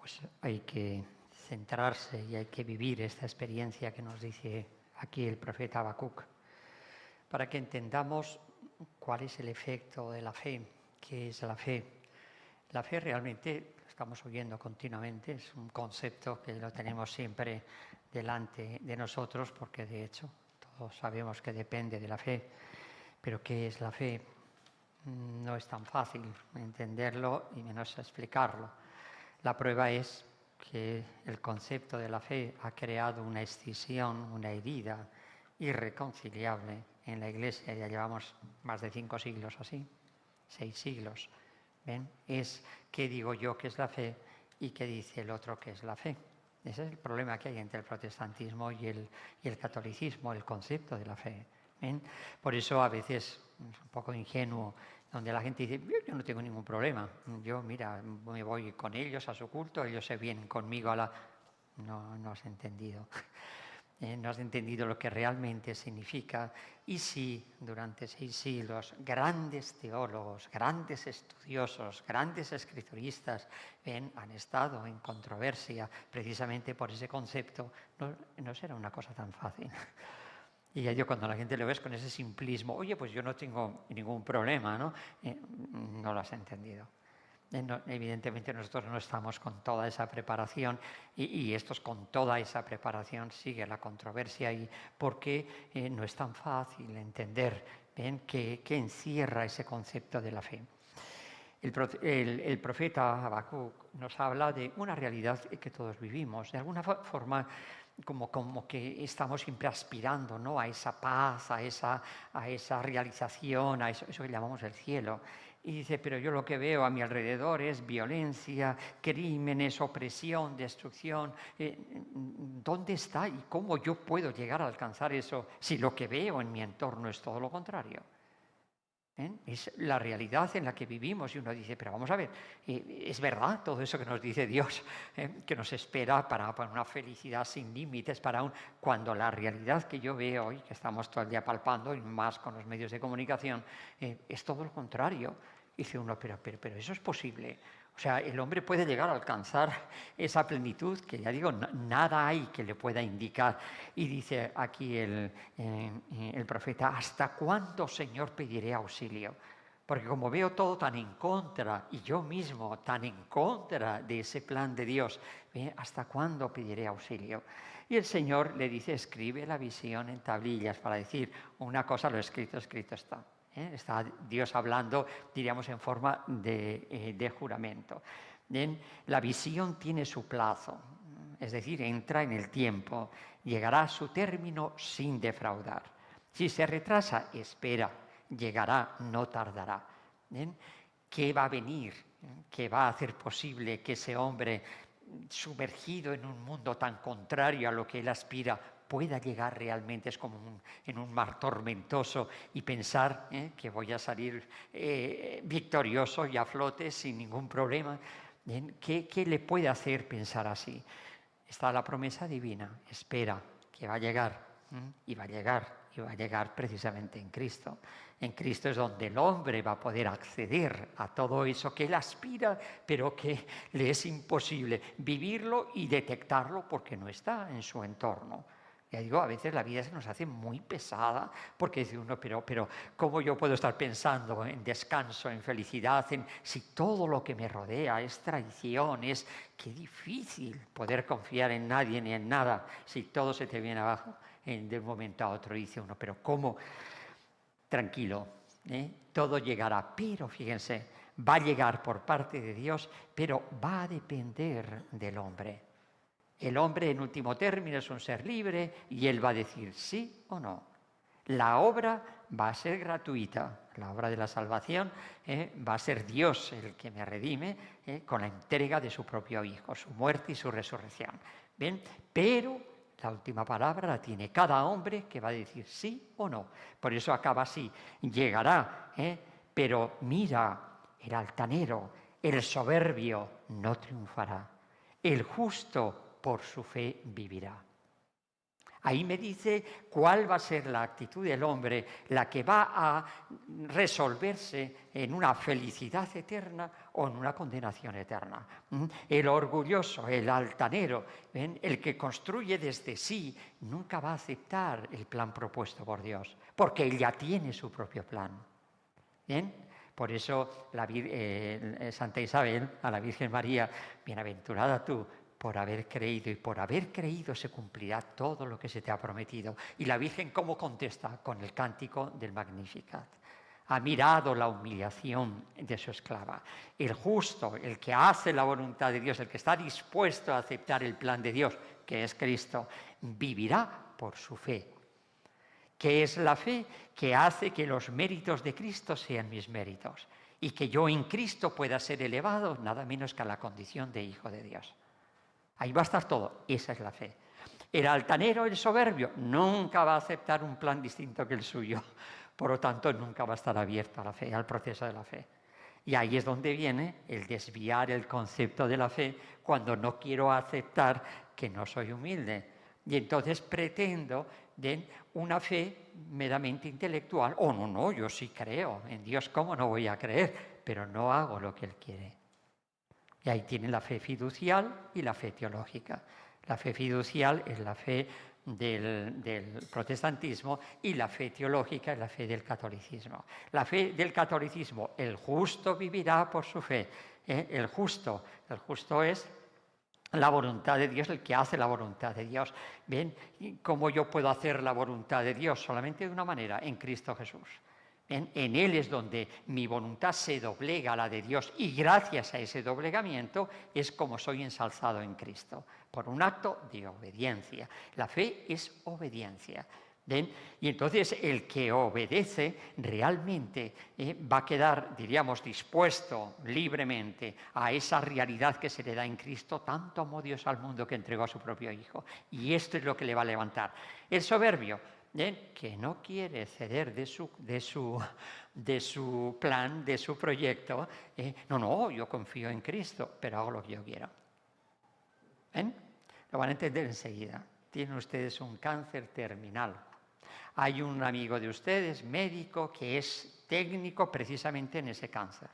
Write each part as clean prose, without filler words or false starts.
pues hay que centrarse y hay que vivir esta experiencia que nos dice aquí el profeta Habacuc, para que entendamos cuál es el efecto de la fe, qué es la fe. La fe realmente, estamos oyendo continuamente, es un concepto que lo tenemos siempre delante de nosotros, porque de hecho todos sabemos que depende de la fe. Pero ¿qué es la fe? No es tan fácil entenderlo y menos explicarlo. La prueba es que el concepto de la fe ha creado una escisión, una herida irreconciliable en la Iglesia. Ya llevamos más de 5 siglos así, 6 siglos. ¿Ven? Es qué digo yo que es la fe y qué dice el otro que es la fe. Ese es el problema que hay entre el protestantismo y el catolicismo, el concepto de la fe. ¿Ven? Por eso a veces es un poco ingenuo, donde la gente dice, yo no tengo ningún problema, yo mira, me voy con ellos a su culto, ellos se vienen conmigo a la... No has entendido. No has entendido lo que realmente significa. Y sí, durante 6 siglos, grandes teólogos, grandes estudiosos, grandes escrituristas han estado en controversia precisamente por ese concepto. No será una cosa tan fácil. Y ya yo cuando la gente lo ves con ese simplismo, oye, pues yo no tengo ningún problema, ¿no? No lo has entendido. Evidentemente nosotros no estamos con toda esa preparación y estos con toda esa preparación sigue la controversia y porque no es tan fácil entender qué encierra ese concepto de la fe. El profeta Habacuc nos habla de una realidad que todos vivimos. De alguna forma, como que estamos siempre aspirando, ¿no?, a esa paz, a esa realización, a eso que llamamos el cielo. Y dice, pero yo lo que veo a mi alrededor es violencia, crímenes, opresión, destrucción. ¿Dónde está y cómo yo puedo llegar a alcanzar eso si lo que veo en mi entorno es todo lo contrario? Es la realidad en la que vivimos y uno dice, pero vamos a ver, es verdad todo eso que nos dice Dios, que nos espera para una felicidad sin límites, cuando la realidad que yo veo hoy, que estamos todo el día palpando y más con los medios de comunicación, es todo lo contrario. Dice uno, pero eso es posible. O sea, el hombre puede llegar a alcanzar esa plenitud que, ya digo, nada hay que le pueda indicar. Y dice aquí el profeta, ¿hasta cuándo, Señor, pediré auxilio? Porque como veo todo tan en contra, y yo mismo tan en contra de ese plan de Dios, ¿hasta cuándo pediré auxilio? Y el Señor le dice, escribe la visión en tablillas, para decir, una cosa lo escrito, escrito está. Está Dios hablando, diríamos, en forma de juramento. La visión tiene su plazo, es decir, entra en el tiempo, llegará a su término sin defraudar. Si se retrasa, espera, llegará, no tardará. ¿Qué va a venir? ¿Qué va a hacer posible que ese hombre, sumergido en un mundo tan contrario a lo que él aspira, pueda llegar realmente? Es como en un mar tormentoso y pensar que voy a salir victorioso y a flote sin ningún problema. ¿Qué le puede hacer pensar así? Está la promesa divina, espera, que va a llegar, y va a llegar precisamente en Cristo. En Cristo es donde el hombre va a poder acceder a todo eso que él aspira, pero que le es imposible vivirlo y detectarlo porque no está en su entorno. Ya digo, a veces la vida se nos hace muy pesada porque dice uno, pero ¿cómo yo puedo estar pensando en descanso, en felicidad, si todo lo que me rodea es traición? Qué difícil poder confiar en nadie ni en nada si todo se te viene abajo de un momento a otro. Dice uno, pero ¿cómo? Tranquilo, todo llegará, pero fíjense, va a llegar por parte de Dios, pero va a depender del hombre. El hombre, en último término, es un ser libre y él va a decir sí o no. La obra va a ser gratuita, la obra de la salvación va a ser Dios el que me redime con la entrega de su propio Hijo, su muerte y su resurrección. ¿Ven? Pero la última palabra la tiene cada hombre que va a decir sí o no. Por eso acaba así, llegará, pero mira, el altanero, el soberbio no triunfará. El justo por su fe vivirá. Ahí me dice cuál va a ser la actitud del hombre, la que va a resolverse en una felicidad eterna o en una condenación eterna. El orgulloso, el altanero, ¿ven? El que construye desde sí, nunca va a aceptar el plan propuesto por Dios, porque él ya tiene su propio plan. ¿Bien? Por eso Santa Isabel, a la Virgen María, bienaventurada tú, por haber creído, y por haber creído se cumplirá todo lo que se te ha prometido. Y la Virgen, ¿cómo contesta? Con el cántico del Magnificat. Ha mirado la humillación de su esclava. El justo, el que hace la voluntad de Dios, el que está dispuesto a aceptar el plan de Dios, que es Cristo, vivirá por su fe. ¿Qué es la fe? Que hace que los méritos de Cristo sean mis méritos y que yo en Cristo pueda ser elevado nada menos que a la condición de hijo de Dios. Ahí va a estar todo. Esa es la fe. El altanero, el soberbio, nunca va a aceptar un plan distinto que el suyo. Por lo tanto, nunca va a estar abierto a la fe, al proceso de la fe. Y ahí es donde viene el desviar el concepto de la fe cuando no quiero aceptar que no soy humilde. Y entonces pretendo de una fe meramente intelectual. Oh, no, yo sí creo en Dios, ¿cómo no voy a creer? Pero no hago lo que Él quiere. Y ahí tienen la fe fiducial y la fe teológica. La fe fiducial es la fe del protestantismo y la fe teológica es la fe del catolicismo. La fe del catolicismo, el justo vivirá por su fe. El justo es la voluntad de Dios, el que hace la voluntad de Dios. ¿Ven? ¿Cómo yo puedo hacer la voluntad de Dios? Solamente de una manera, en Cristo Jesús. En Él es donde mi voluntad se doblega a la de Dios y gracias a ese doblegamiento es como soy ensalzado en Cristo, por un acto de obediencia. La fe es obediencia. ¿Ven? Y entonces el que obedece realmente va a quedar, diríamos, dispuesto libremente a esa realidad que se le da en Cristo, tanto amó Dios al mundo que entregó a su propio Hijo. Y esto es lo que le va a levantar. El soberbio, que no quiere ceder de su plan, de su proyecto, no, yo confío en Cristo, pero hago lo que yo quiero. ¿Ven? Lo van a entender enseguida. Tienen ustedes un cáncer terminal. Hay un amigo de ustedes, médico, que es técnico precisamente en ese cáncer.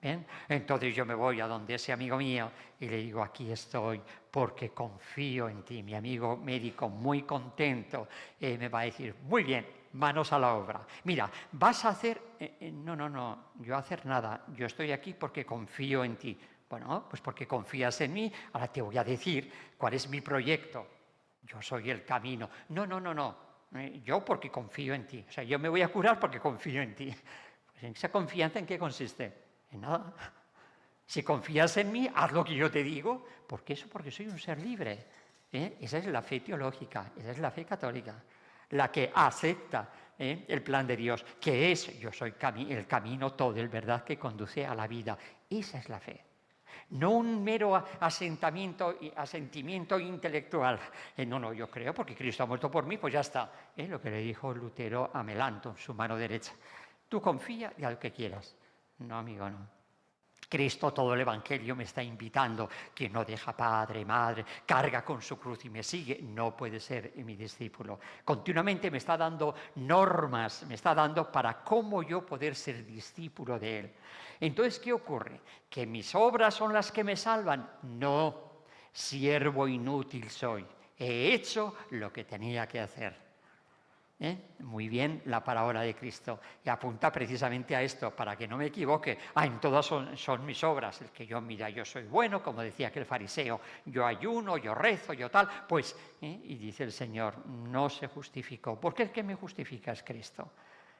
¿Bien? Entonces yo me voy a donde ese amigo mío y le digo, aquí estoy porque confío en ti. Mi amigo médico, muy contento, me va a decir, muy bien, manos a la obra. Mira, vas a hacer... No, yo hacer nada. Yo estoy aquí porque confío en ti. Bueno, pues porque confías en mí, ahora te voy a decir cuál es mi proyecto. Yo soy el camino. No. Yo porque confío en ti. O sea, yo me voy a curar porque confío en ti. Pues ¿en esa confianza en qué consiste? En nada. Si confías en mí, haz lo que yo te digo. ¿Por qué eso? Porque soy un ser libre. Esa es la fe teológica, esa es la fe católica. La que acepta el plan de Dios, que es, yo soy el camino todo, el verdad que conduce a la vida. Esa es la fe. No un mero asentimiento intelectual. No, yo creo porque Cristo ha muerto por mí, pues ya está. Es lo que le dijo Lutero a Melanto, su mano derecha. Tú confía y haz lo que quieras. No, amigo, no. Cristo, todo el Evangelio me está invitando. Quien no deja padre, madre, carga con su cruz y me sigue, no puede ser mi discípulo. Continuamente me está dando normas, me está dando para cómo yo poder ser discípulo de Él. Entonces, ¿qué ocurre? ¿Que mis obras son las que me salvan? No, siervo inútil soy. He hecho lo que tenía que hacer. Muy bien la parábola de Cristo. Y apunta precisamente a esto, para que no me equivoque. En todas son mis obras. El que yo soy bueno, como decía aquel fariseo. Yo ayuno, yo rezo, yo tal. Pues, y dice el Señor, no se justificó. Porque el que me justifica es Cristo.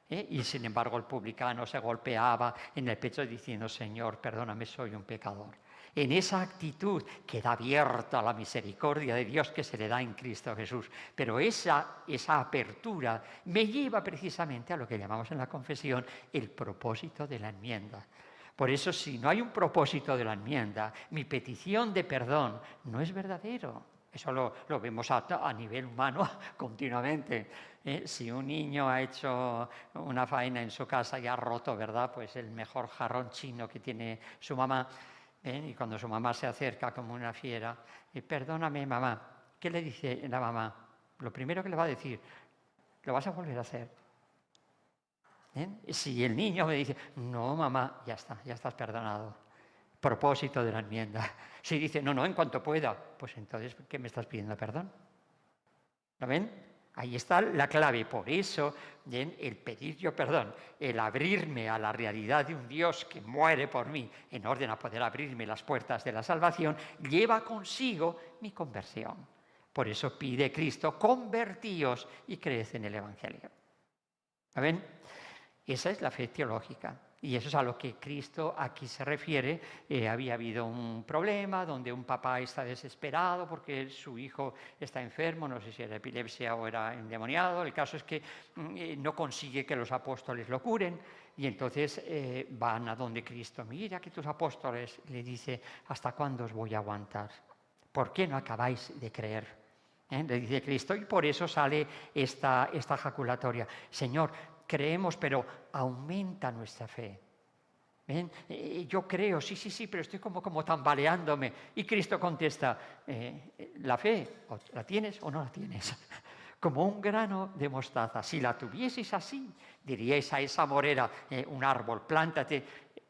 Y sin embargo el publicano se golpeaba en el pecho diciendo, Señor, perdóname, soy un pecador. En esa actitud queda abierta la misericordia de Dios que se le da en Cristo Jesús. Pero esa apertura me lleva precisamente a lo que llamamos en la confesión el propósito de la enmienda. Por eso, si no hay un propósito de la enmienda, mi petición de perdón no es verdadero. Eso lo vemos a nivel humano continuamente. Si un niño ha hecho una faena en su casa y ha roto, ¿verdad?, pues el mejor jarrón chino que tiene su mamá, y cuando su mamá se acerca como una fiera, perdóname, mamá, ¿qué le dice la mamá? lo primero que le va a decir, lo vas a volver a hacer. Si el niño me dice, no, mamá, ya está, ya estás perdonado. Propósito de la enmienda. Si dice, no, en cuanto pueda, pues entonces, ¿qué me estás pidiendo perdón? ¿Lo ven? Ahí está la clave. Por eso, el pedir yo perdón, el abrirme a la realidad de un Dios que muere por mí, en orden a poder abrirme las puertas de la salvación, lleva consigo mi conversión. Por eso pide Cristo, convertíos y creed en el Evangelio. ¿Lo ven? Esa es la fe teológica. Y eso es a lo que Cristo aquí se refiere. Había habido un problema donde un papá está desesperado porque su hijo está enfermo, no sé si era epilepsia o era endemoniado. El caso es que no consigue que los apóstoles lo curen. Y entonces van a donde Cristo. Mira que tus apóstoles, le dice, ¿hasta cuándo os voy a aguantar? ¿Por qué no acabáis de creer? Le dice Cristo, y por eso sale esta jaculatoria. Señor, creemos, pero aumenta nuestra fe. ¿Ven? Yo creo, sí, pero estoy como tambaleándome. Y Cristo contesta, la fe, ¿la tienes o no la tienes? Como un grano de mostaza. Si la tuvieseis así, diríais a esa morera, un árbol, plántate.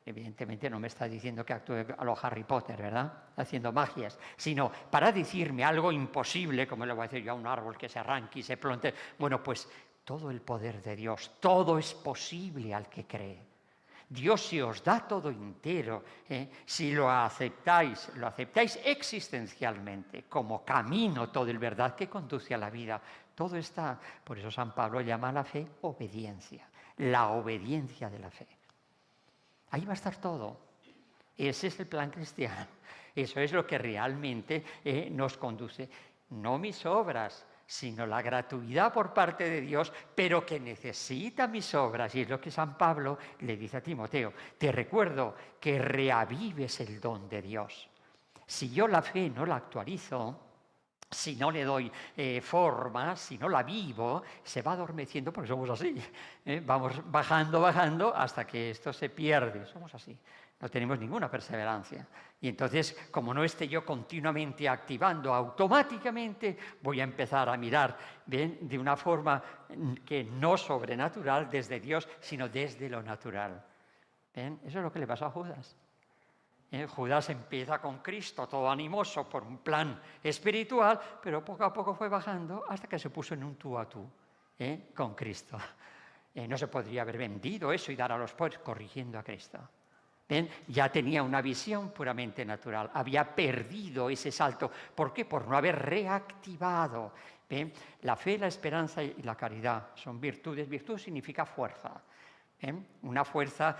Evidentemente no me está diciendo que actúe a lo Harry Potter, ¿verdad? Haciendo magias. Sino para decirme algo imposible, como le voy a decir yo a un árbol que se arranque y se plante. Bueno, pues todo el poder de Dios, todo es posible al que cree. Dios se os da todo entero, si lo aceptáis existencialmente, como camino, todo el verdad que conduce a la vida. Todo está, por eso San Pablo llama a la fe obediencia, la obediencia de la fe. Ahí va a estar todo. Ese es el plan cristiano. Eso es lo que realmente nos conduce. No mis obras, sino la gratuidad por parte de Dios, pero que necesita mis obras. Y es lo que San Pablo le dice a Timoteo. Te recuerdo que reavives el don de Dios. Si yo la fe no la actualizo, si no le doy forma, si no la vivo, se va adormeciendo porque somos así. Vamos bajando hasta que esto se pierde. Somos así. No tenemos ninguna perseverancia. Y entonces, como no esté yo continuamente activando, automáticamente voy a empezar a mirar, ¿ven?, de una forma que no sobrenatural desde Dios, sino desde lo natural. ¿Ven? Eso es lo que le pasó a Judas. Judas empieza con Cristo, todo animoso por un plan espiritual, pero poco a poco fue bajando hasta que se puso en un tú a tú con Cristo. No se podría haber vendido eso y dar a los pobres corrigiendo a Cristo. ¿Ven? Ya tenía una visión puramente natural, había perdido ese salto. ¿Por qué? Por no haber reactivado. ¿Ven? La fe, la esperanza y la caridad son virtudes. Virtud significa fuerza. Una fuerza,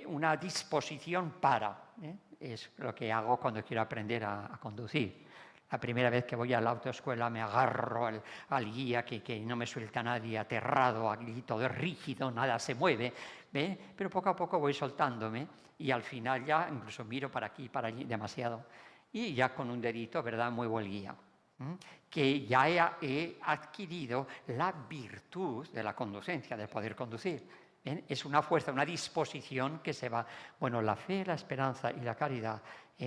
una disposición para. Es lo que hago cuando quiero aprender a conducir. La primera vez que voy a la autoescuela me agarro al guía que no me suelta nadie, aterrado, allí todo es rígido, nada se mueve, ¿ve? Pero poco a poco voy soltándome y al final ya incluso miro para aquí y para allí demasiado. Y ya con un dedito, ¿verdad?, muevo el guía. Que ya he adquirido la virtud de la conducencia, del poder conducir. ¿Ven? Es una fuerza, una disposición que se va. Bueno, la fe, la esperanza y la caridad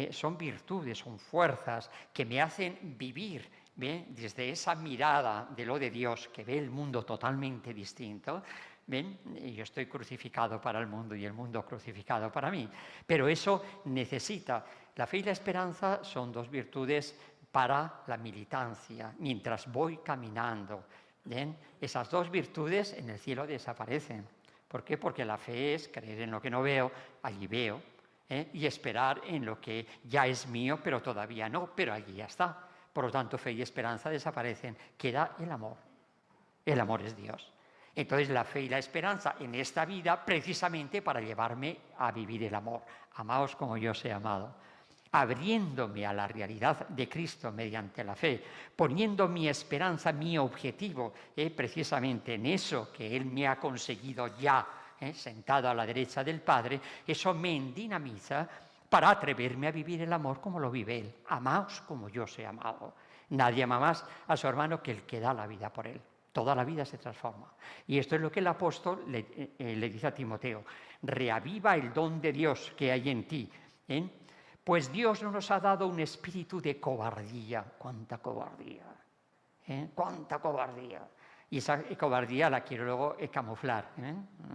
son virtudes, son fuerzas que me hacen vivir, ¿ven?, desde esa mirada de lo de Dios que ve el mundo totalmente distinto. ¿Ven? Yo estoy crucificado para el mundo y el mundo crucificado para mí. Pero eso necesita. La fe y la esperanza son dos virtudes para la militancia, mientras voy caminando. ¿Ven? Esas dos virtudes en el cielo desaparecen. ¿Por qué? Porque la fe es creer en lo que no veo, allí veo, y esperar en lo que ya es mío, pero todavía no, pero allí ya está. Por lo tanto, fe y esperanza desaparecen. Queda el amor. El amor es Dios. Entonces, la fe y la esperanza en esta vida, precisamente para llevarme a vivir el amor. Amaos como yo os he amado. Abriéndome a la realidad de Cristo mediante la fe, poniendo mi esperanza, mi objetivo, precisamente en eso que Él me ha conseguido ya, sentado a la derecha del Padre, eso me dinamiza para atreverme a vivir el amor como lo vive Él. Amaos como yo os he amado. Nadie ama más a su hermano que el que da la vida por él. Toda la vida se transforma. Y esto es lo que el apóstol le dice a Timoteo. Reaviva el don de Dios que hay en ti. Pues Dios no nos ha dado un espíritu de cobardía. ¡Cuánta cobardía! ¡Cuánta cobardía! Y esa cobardía la quiero luego camuflar,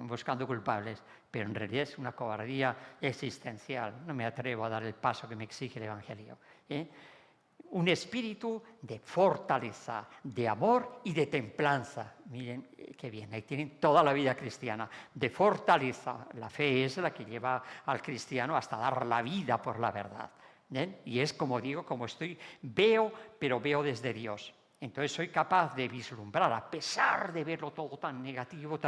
buscando culpables. Pero en realidad es una cobardía existencial. No me atrevo a dar el paso que me exige el Evangelio. Un espíritu de fortaleza, de amor y de templanza. Miren qué bien, ahí tienen toda la vida cristiana. De fortaleza, la fe es la que lleva al cristiano hasta dar la vida por la verdad. Y es como digo, como veo, pero veo desde Dios. Entonces soy capaz de vislumbrar, a pesar de verlo todo tan negativo,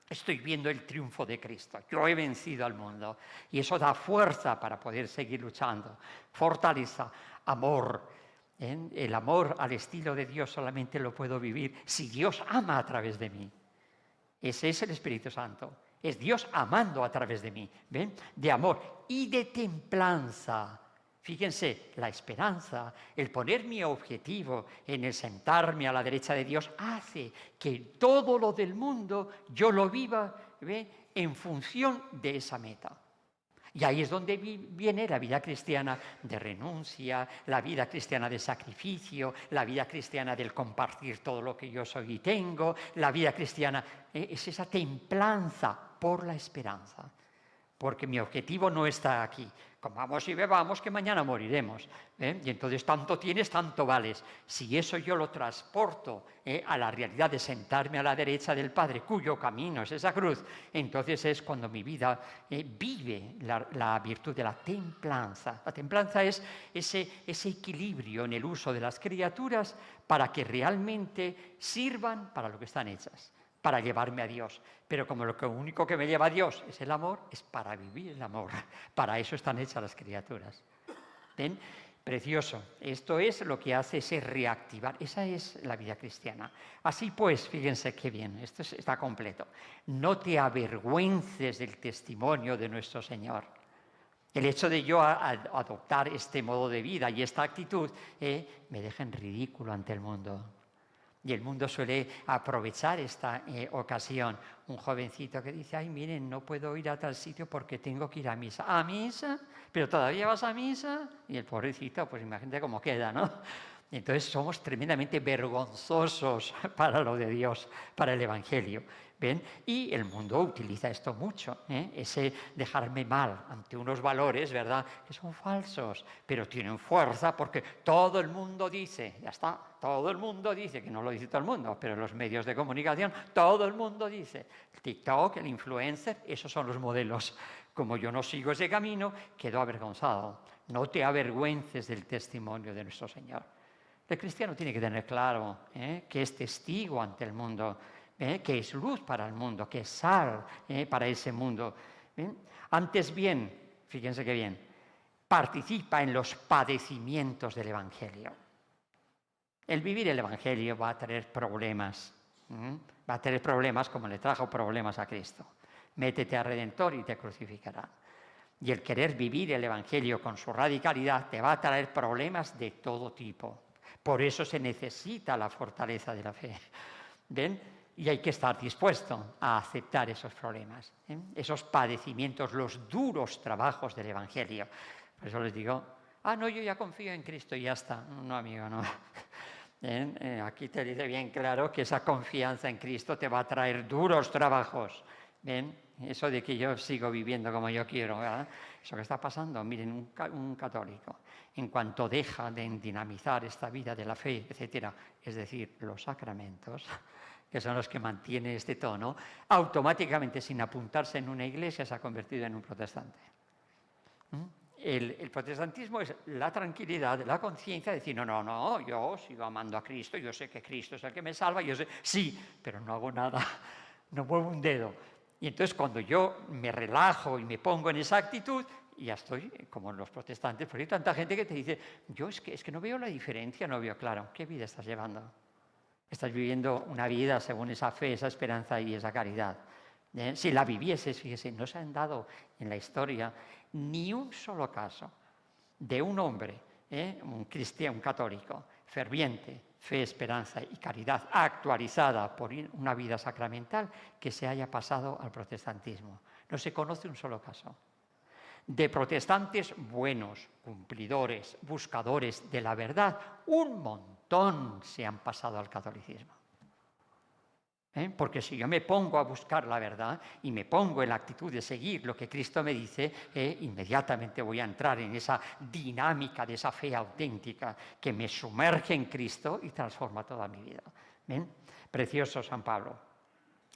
estoy viendo el triunfo de Cristo. Yo he vencido al mundo. Y eso da fuerza para poder seguir luchando. Fortaleza, amor. El amor al estilo de Dios solamente lo puedo vivir si Dios ama a través de mí. Ese es el Espíritu Santo. Es Dios amando a través de mí. ¿Ven? De amor y de templanza. Fíjense, la esperanza, el poner mi objetivo en el sentarme a la derecha de Dios, hace que todo lo del mundo yo lo viva en función de esa meta. Y ahí es donde viene la vida cristiana de renuncia, la vida cristiana de sacrificio, la vida cristiana del compartir todo lo que yo soy y tengo, la vida cristiana es esa templanza por la esperanza. Porque mi objetivo no está aquí. Comamos y bebamos que mañana moriremos. Y entonces tanto tienes, tanto vales. Si eso yo lo transporto a la realidad de sentarme a la derecha del Padre, cuyo camino es esa cruz, entonces es cuando mi vida vive la virtud de la templanza. La templanza es ese equilibrio en el uso de las criaturas para que realmente sirvan para lo que están hechas, para llevarme a Dios. Pero como lo único que me lleva a Dios es el amor, es para vivir el amor. Para eso están hechas las criaturas. ¿Ven? Precioso. Esto es lo que hace ese reactivar. Esa es la vida cristiana. Así pues, fíjense qué bien, esto está completo. No te avergüences del testimonio de nuestro Señor. El hecho de yo adoptar este modo de vida y esta actitud me deja en ridículo ante el mundo. Y el mundo suele aprovechar esta ocasión. Un jovencito que dice, ay, miren, no puedo ir a tal sitio porque tengo que ir a misa. ¿A misa? ¿Pero todavía vas a misa? Y el pobrecito, pues imagínate cómo queda, ¿no? Entonces somos tremendamente vergonzosos para lo de Dios, para el Evangelio. ¿Ven? Y el mundo utiliza esto mucho, ese dejarme mal ante unos valores, ¿verdad?, que son falsos, pero tienen fuerza porque todo el mundo dice, ya está, todo el mundo dice, que no lo dice todo el mundo, pero en los medios de comunicación todo el mundo dice. El TikTok, el influencer, esos son los modelos. Como yo no sigo ese camino, quedo avergonzado. No te avergüences del testimonio de nuestro Señor. El cristiano tiene que tener claro que es testigo ante el mundo, que es luz para el mundo, que es sal para ese mundo. Antes bien, fíjense qué bien, participa en los padecimientos del Evangelio. El vivir el Evangelio va a traer problemas, va a tener problemas como le trajo problemas a Cristo. Métete al Redentor y te crucificará. Y el querer vivir el Evangelio con su radicalidad te va a traer problemas de todo tipo. Por eso se necesita la fortaleza de la fe. ¿Ven? Y hay que estar dispuesto a aceptar esos problemas, esos padecimientos, los duros trabajos del Evangelio. Por eso les digo, no, yo ya confío en Cristo y ya está. No, amigo, no. Aquí te dice bien claro que esa confianza en Cristo te va a traer duros trabajos. ¿Ven? Eso de que yo sigo viviendo como yo quiero, ¿verdad? Eso que está pasando, miren, un católico, en cuanto deja de dinamizar esta vida de la fe, etcétera, es decir, los sacramentos, que son los que mantienen este tono, automáticamente, sin apuntarse en una iglesia, se ha convertido en un protestante. El protestantismo es la tranquilidad, la conciencia de decir, no, yo sigo amando a Cristo, yo sé que Cristo es el que me salva, yo sé, sí, pero no hago nada, no muevo un dedo. Y entonces cuando yo me relajo y me pongo en esa actitud, ya estoy como los protestantes, porque hay tanta gente que te dice, yo es que no veo la diferencia, no veo claro, ¿qué vida estás llevando? Estás viviendo una vida según esa fe, esa esperanza y esa caridad. Si la vivieses, fíjese, no se han dado en la historia ni un solo caso de un hombre, un cristiano, un católico, ferviente, fe, esperanza y caridad actualizada por una vida sacramental que se haya pasado al protestantismo. No se conoce un solo caso. De protestantes buenos, cumplidores, buscadores de la verdad, un montón. montón se han pasado al catolicismo. Porque si yo me pongo a buscar la verdad y me pongo en la actitud de seguir lo que Cristo me dice, inmediatamente voy a entrar en esa dinámica de esa fe auténtica que me sumerge en Cristo y transforma toda mi vida. ¿Ven? Precioso San Pablo.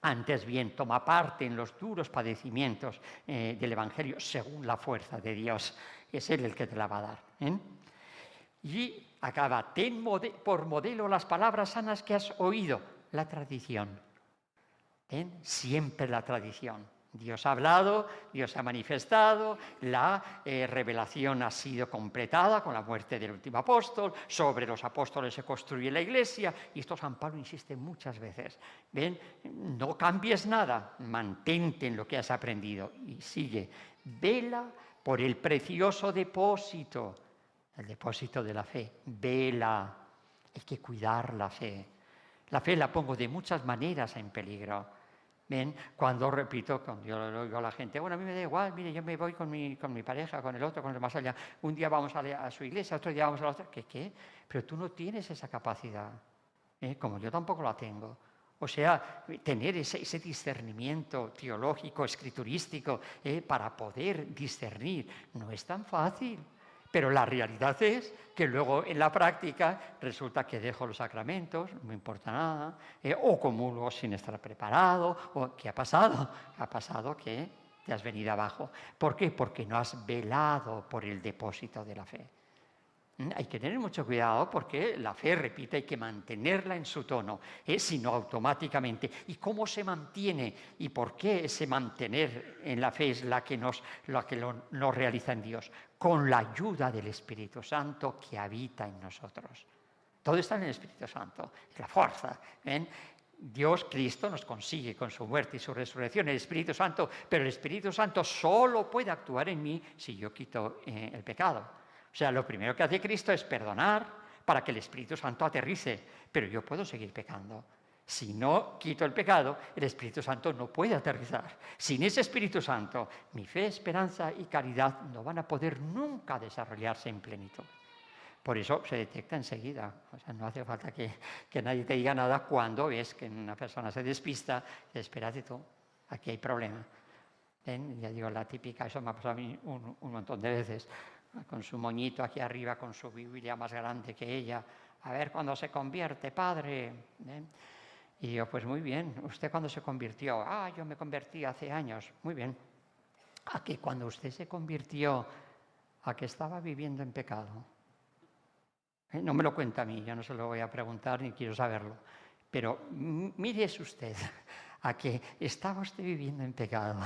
Antes bien, toma parte en los duros padecimientos del Evangelio según la fuerza de Dios. Es Él el que te la va a dar. Y acaba, ten por modelo las palabras sanas que has oído, la tradición. Siempre la tradición. Dios ha hablado, Dios ha manifestado, la revelación ha sido completada con la muerte del último apóstol, sobre los apóstoles se construye la iglesia, y esto San Pablo insiste muchas veces. ¿Ven? No cambies nada, mantente en lo que has aprendido. Y sigue, vela por el precioso depósito, el depósito de la fe, vela, hay que cuidar la fe. La fe la pongo de muchas maneras en peligro. ¿Ven? Cuando yo le digo a la gente, bueno, a mí me da igual, mire, yo me voy con mi pareja, con el otro, con el más allá. Un día vamos a su iglesia, otro día vamos a la otra. ¿Qué? Pero tú no tienes esa capacidad, como yo tampoco la tengo. O sea, tener ese discernimiento teológico, escriturístico, para poder discernir, no es tan fácil. Pero la realidad es que luego en la práctica resulta que dejo los sacramentos, no me importa nada, o comulgo sin estar preparado, o ¿qué ha pasado? Ha pasado que te has venido abajo. ¿Por qué? Porque no has velado por el depósito de la fe. Hay que tener mucho cuidado porque la fe, repito, hay que mantenerla en su tono, sino automáticamente. ¿Y cómo se mantiene? ¿Y por qué ese mantener en la fe es la que nos realiza en Dios? Con la ayuda del Espíritu Santo que habita en nosotros. Todo está en el Espíritu Santo, es la fuerza. ¿Ven? Dios, Cristo, nos consigue con su muerte y su resurrección el Espíritu Santo, pero el Espíritu Santo solo puede actuar en mí si yo quito el pecado. O sea, lo primero que hace Cristo es perdonar para que el Espíritu Santo aterrice, pero yo puedo seguir pecando. Si no quito el pecado, el Espíritu Santo no puede aterrizar. Sin ese Espíritu Santo, mi fe, esperanza y caridad no van a poder nunca desarrollarse en plenitud. Por eso se detecta enseguida. O sea, no hace falta que nadie te diga nada cuando ves que una persona se despista. Espérate tú, aquí hay problema. Ya digo, la típica, eso me ha pasado a mí un montón de veces, con su moñito aquí arriba, con su Biblia más grande que ella. A ver cuándo se convierte, padre. Y yo, pues muy bien, ¿usted cuándo se convirtió? Yo me convertí hace años. Muy bien. ¿A que cuando usted se convirtió, a que estaba viviendo en pecado? No me lo cuenta a mí, yo no se lo voy a preguntar ni quiero saberlo. Pero mire usted, a que estaba usted viviendo en pecado,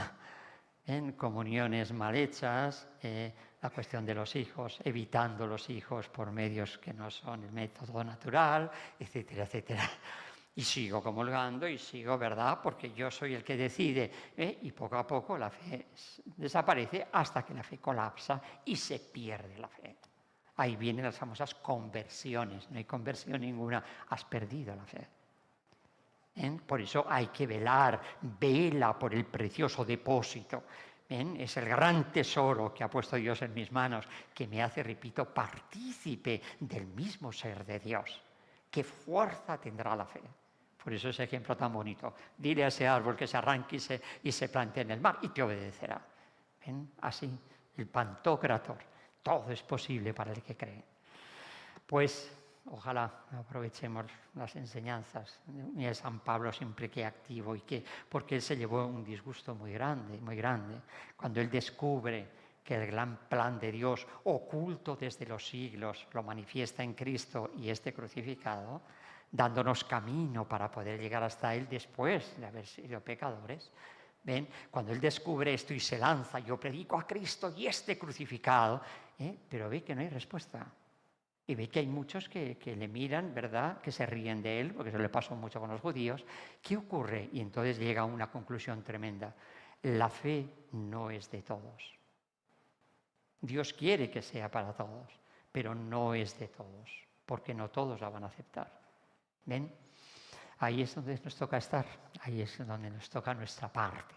en comuniones mal hechas, la cuestión de los hijos, evitando los hijos por medios que no son el método natural, etcétera, etcétera. Y sigo comulgando y sigo, ¿verdad? Porque yo soy el que decide. Y poco a poco la fe desaparece hasta que la fe colapsa y se pierde la fe. Ahí vienen las famosas conversiones. No hay conversión ninguna, has perdido la fe. Por eso hay que velar, vela por el precioso depósito. Es el gran tesoro que ha puesto Dios en mis manos, que me hace, repito, partícipe del mismo ser de Dios. ¿Qué fuerza tendrá la fe? Por eso ese ejemplo tan bonito. Dile a ese árbol que se arranque y se plante en el mar y te obedecerá. Así, el Pantocrator. Todo es posible para el que cree. Pues ojalá aprovechemos las enseñanzas de San Pablo siempre que activo porque él se llevó un disgusto muy grande, cuando él descubre que el gran plan de Dios, oculto desde los siglos, lo manifiesta en Cristo y este crucificado, dándonos camino para poder llegar hasta él después de haber sido pecadores. ¿Ven? Cuando él descubre esto y se lanza, yo predico a Cristo y este crucificado, pero ve que no hay respuesta. Y ve que hay muchos que le miran, ¿verdad?, que se ríen de él, porque eso le pasó mucho con los judíos. ¿Qué ocurre? Y entonces llega a una conclusión tremenda. La fe no es de todos. Dios quiere que sea para todos, pero no es de todos, porque no todos la van a aceptar. ¿Ven? Ahí es donde nos toca estar, ahí es donde nos toca nuestra parte.